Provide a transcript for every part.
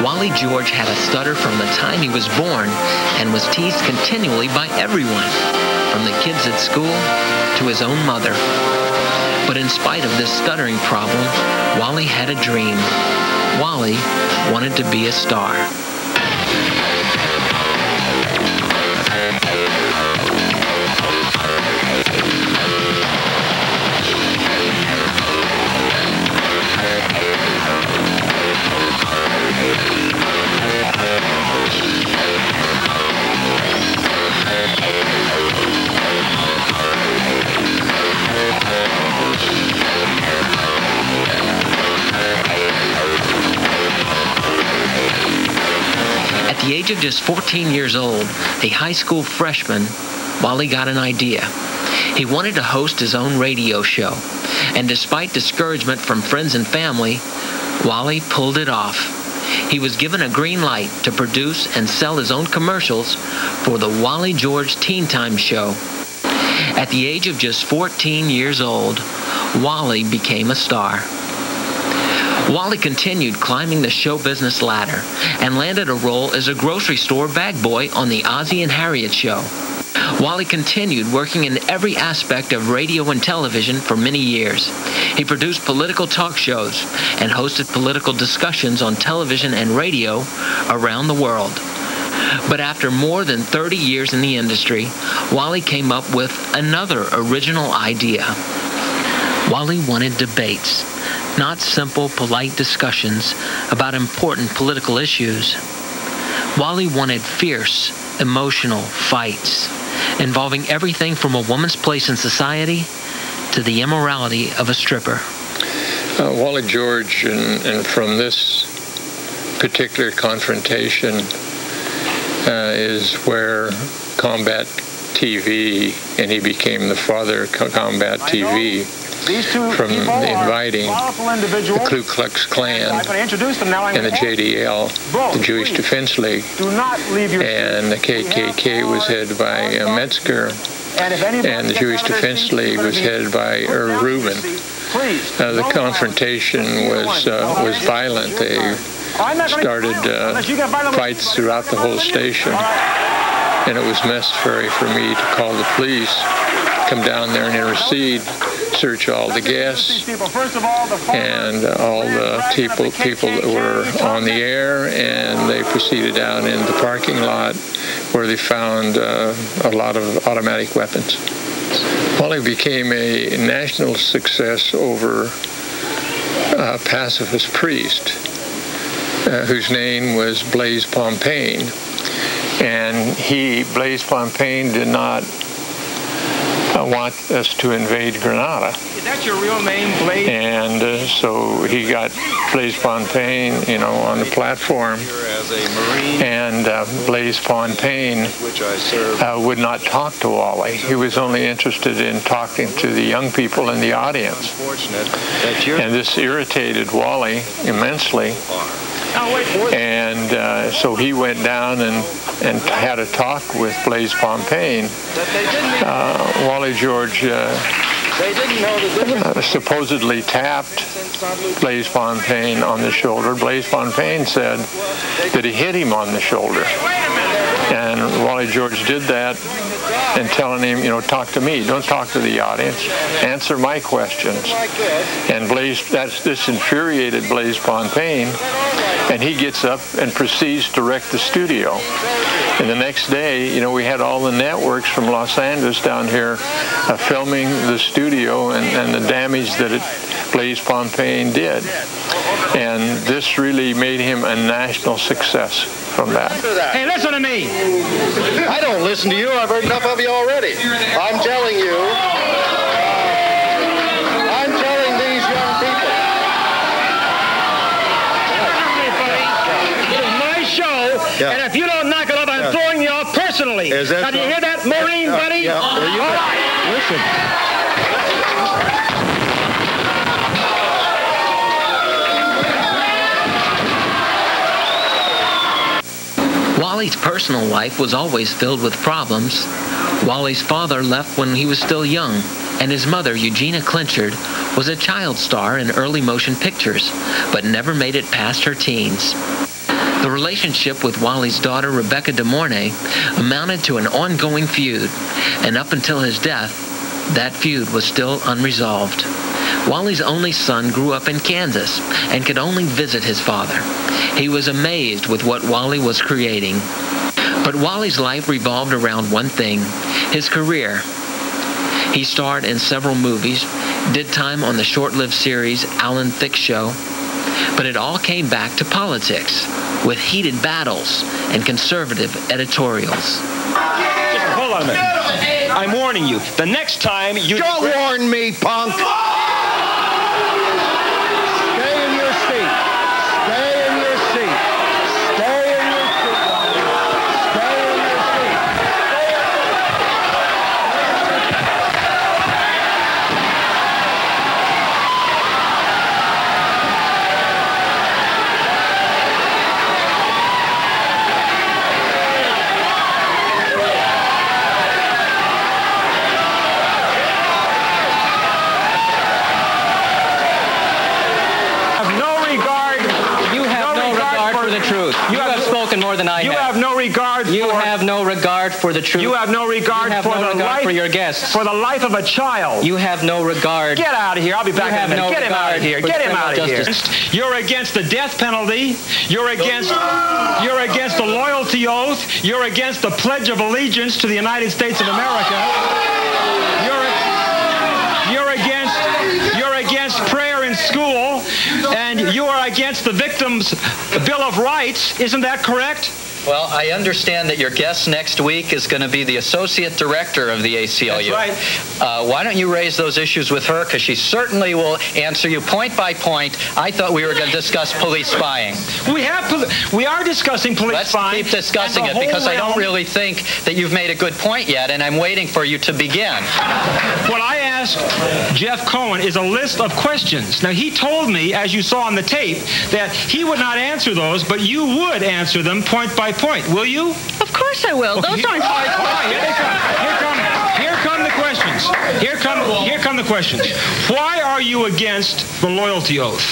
Wally George had a stutter from the time he was born and was teased continually by everyone, from the kids at school to his own mother. But in spite of this stuttering problem, Wally had a dream. Wally wanted to be a star. At the age of just 14 years old, a high school freshman, Wally got an idea. He wanted to host his own radio show, and despite discouragement from friends and family, Wally pulled it off. He was given a green light to produce and sell his own commercials for the Wally George Teen Time Show. At the age of just 14 years old, Wally became a star. Wally continued climbing the show business ladder and landed a role as a grocery store bag boy on the Ozzie and Harriet Show. Wally continued working in every aspect of radio and television for many years. He produced political talk shows and hosted political discussions on television and radio around the world. But after more than 30 years in the industry, Wally came up with another original idea. Wally wanted debates, not simple, polite discussions about important political issues. Wally wanted fierce, emotional fights involving everything from a woman's place in society to the immorality of a stripper. Wally George, and from this particular confrontation is where Combat TV, and he became the father of Combat TV, from inviting the Ku Klux Klan and the JDL, the Jewish Defense League, and the KKK was headed by Metzger, and the Jewish Defense League was headed by Irv Rubin. The confrontation was violent. They started fights throughout the whole station, and it was necessary for me to call the police, come down there and intercede, search all the guests and all the people that were on the air, and they proceeded down in the parking lot where they found a lot of automatic weapons. Wally became a national success over a pacifist priest whose name was Blaise Pompaine, and Blaise Pompaine did not want us to invade Grenada. Is that your real name, Blaise? And so he got Blaise Pompaine, on the platform. And Blaise Pompaine would not talk to Wally. He was only interested in talking to the young people in the audience. And this irritated Wally immensely. And so he went down and had a talk with Blaise Pompaine. Wally George supposedly tapped Blaise Pompaine on the shoulder. Blaise Pompaine said that he hit him on the shoulder. And Wally George did that, and telling him, talk to me, don't talk to the audience, answer my questions. And this infuriated Blaise Pompaine, and he gets up and proceeds to wreck the studio. And the next day, we had all the networks from Los Angeles down here filming the studio and the damage that Blaise Pompaine did. And this really made him a national success from that. Hey, listen to me. I don't listen to you. I've heard enough of you already. I'm telling you. I'm telling these young people. This is my show, and if you don't knock it up, I'm throwing you off personally. Is that now, do you hear that, Marine, buddy? Yeah. All right. Listen. Wally's personal life was always filled with problems. Wally's father left when he was still young, and his mother, Eugenia Clinchard, was a child star in early motion pictures, but never made it past her teens. The relationship with Wally's daughter, Rebecca De Mornay, amounted to an ongoing feud, and up until his death, that feud was still unresolved. Wally's only son grew up in Kansas and could only visit his father. He was amazed with what Wally was creating. But Wally's life revolved around one thing, his career. He starred in several movies, did time on the short-lived series Alan Thicke Show, but it all came back to politics, with heated battles and conservative editorials. Just hold on a minute. I'm warning you. The next time you... Don't warn me, punk! Stay in your seat. Stay in your seat. Stay in your seat. Stay in your seat. More than I have. You have no regard for... You have no regard for the truth. You have no regard for the life... for your guests. For the life of a child. You have no regard... Get out of here. I'll be back in a minute. Get him out of here. Get him out of here. You're against the death penalty. You're against the loyalty oath. You're against the Pledge of Allegiance to the United States of America. You're against prayer in school, and you are against the Victims' Bill of Rights. Isn't that correct? Well, I understand that your guest next week is going to be the associate director of the ACLU. That's right. Why don't you raise those issues with her, because she certainly will answer you point by point. I thought we were going to discuss police spying. We are discussing police spying. Let's keep discussing it, because I don't really think that you've made a good point yet, and I'm waiting for you to begin. What I asked Jeff Cohen is a list of questions. Now, he told me, as you saw on the tape, that he would not answer those, but you would answer them point by point. Will you? Of course I will. Okay. Those aren't hard questions. Here come the questions. Here come the questions. Why are you against the loyalty oath?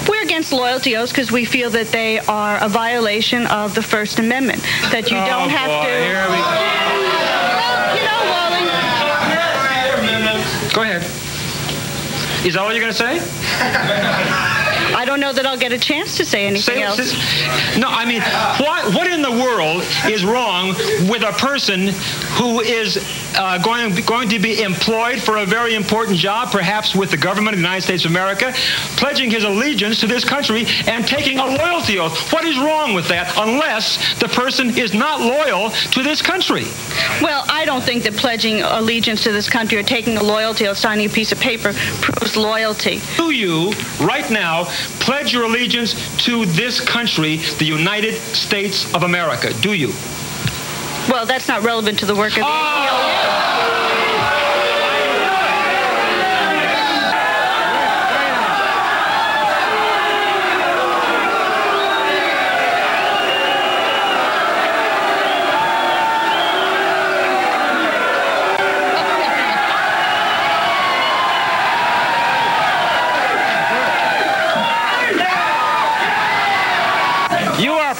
We're against loyalty oaths because we feel that they are a violation of the First Amendment. That you don't have to... Here we go. Wally. Go ahead. Is that all you're going to say? I don't know that I'll get a chance to say anything else. No, I mean, what in the world is wrong with a person who is going to be employed for a very important job, perhaps with the government of the United States of America, pledging his allegiance to this country and taking a loyalty oath? What is wrong with that unless the person is not loyal to this country? Well, I don't think that pledging allegiance to this country or taking a loyalty oath, signing a piece of paper, proves loyalty. Do you, right now, pledge your allegiance to this country, the United States of America? Do you? Well, that's not relevant to the work of the ACLU.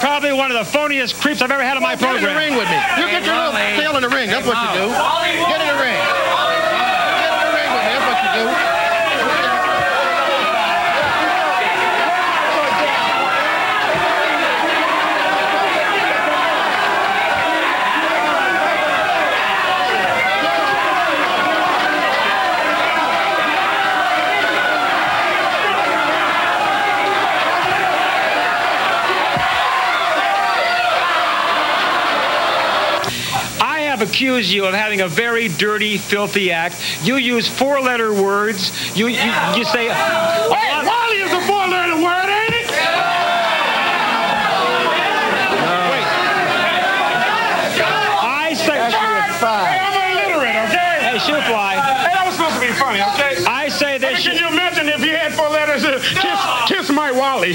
Probably one of the phoniest creeps I've ever had on my program. Get in the ring with me. You get your little tail in the ring. That's what you do. Get in the ring. Get in the ring with me. That's what you do. Accuse you of having a very dirty, filthy act. You use four-letter words. You say, "Hey, Wally is a four-letter word, ain't it?" Wait. I say, "Hey, I'm illiterate, okay?" Hey, Shoefly. Hey, that was supposed to be funny, okay? I say this. Can you imagine if you had four letters? Kiss my Wally.